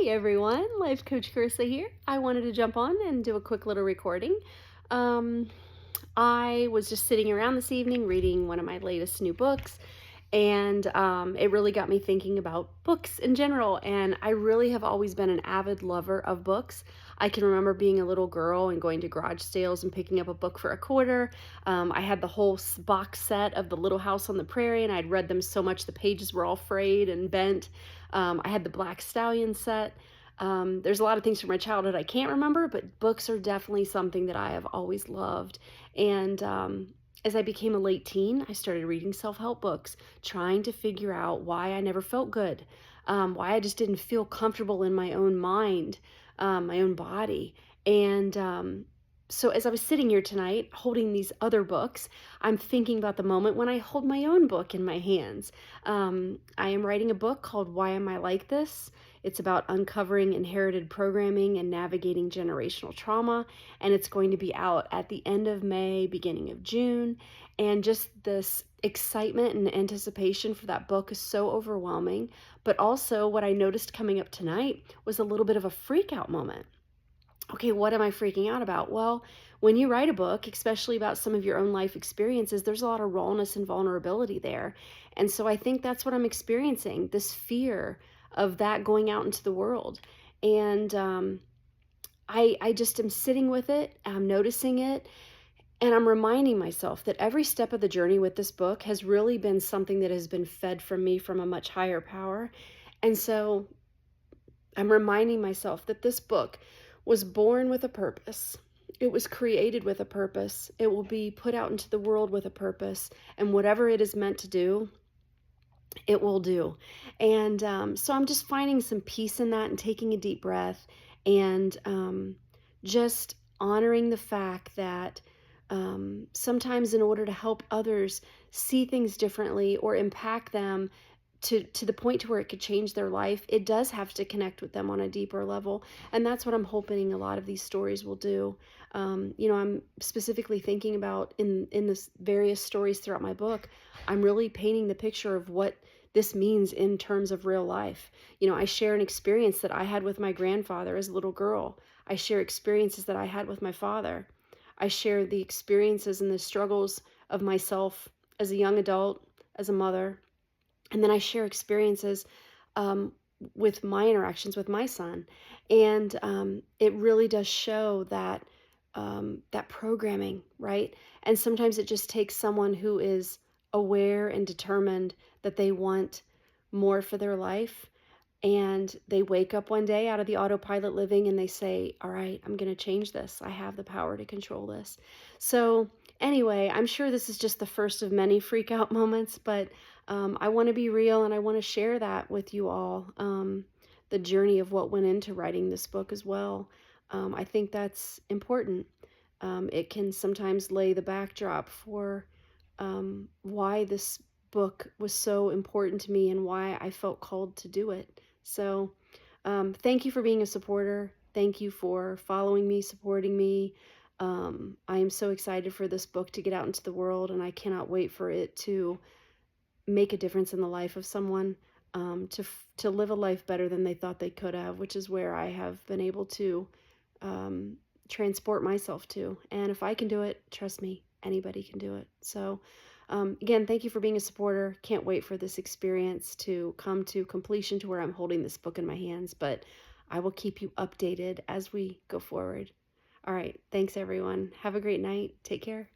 Hey everyone, Life Coach Carissa here. I wanted to jump on and do a quick little recording. Um, I was just sitting around this evening reading one of my latest new books, and it really got me thinking about books in general. And I really have always been an avid lover of books. I can remember being a little girl and going to garage sales and picking up a book for a quarter. I had the whole box set of The Little House on the Prairie, and I'd read them so much the pages were all frayed and bent. I had the Black Stallion set. There's a lot of things from my childhood I can't remember, but books are definitely something that I have always loved. And as I became a late teen, I started reading self-help books, trying to figure out why I never felt good, why I just didn't feel comfortable in my own mind, my own body. And so as I was sitting here tonight holding these other books, I'm thinking about the moment when I hold my own book in my hands. I am writing a book called Why Am I Like This? It's about uncovering inherited programming and navigating generational trauma, and it's going to be out at the end of May, beginning of June. And just this excitement and anticipation for that book is so overwhelming. But also, what I noticed coming up tonight was a little bit of a freak out moment. Okay, what am I freaking out about? Well, when you write a book, especially about some of your own life experiences, there's a lot of rawness and vulnerability there. And so I think that's what I'm experiencing, this fear of that going out into the world. And I just am sitting with it, I'm noticing it, and I'm reminding myself that every step of the journey with this book has really been something that has been fed from me from a much higher power. And so I'm reminding myself that this book was born with a purpose. It was created with a purpose. It will be put out into the world with a purpose. And whatever it is meant to do, it will do. And so I'm just finding some peace in that and taking a deep breath and just honoring the fact that sometimes in order to help others see things differently or impact them to the point to where it could change their life, it does have to connect with them on a deeper level. And that's what I'm hoping a lot of these stories will do. I'm specifically thinking about in this various stories throughout my book, I'm really painting the picture of what this means in terms of real life. I share an experience that I had with my grandfather as a little girl. I share experiences that I had with my father. I share the experiences and the struggles of myself as a young adult, as a mother. And then I share experiences with my interactions with my son. And it really does show that programming, right? And sometimes it just takes someone who is aware and determined that they want more for their life. And they wake up one day out of the autopilot living and they say, all right, I'm going to change this. I have the power to control this. So anyway, I'm sure this is just the first of many freak out moments, but I want to be real and I want to share that with you all. The journey of what went into writing this book as well. I think that's important. It can sometimes lay the backdrop for why this book was so important to me and why I felt called to do it. So thank you for being a supporter. Thank you for following me, supporting me. I am so excited for this book to get out into the world, and I cannot wait for it to make a difference in the life of someone, to live a life better than they thought they could have, which is where I have been able to transport myself to. And if I can do it, trust me, anybody can do it. So again, thank you for being a supporter. Can't wait for this experience to come to completion to where I'm holding this book in my hands, but I will keep you updated as we go forward. All right. Thanks, everyone. Have a great night. Take care.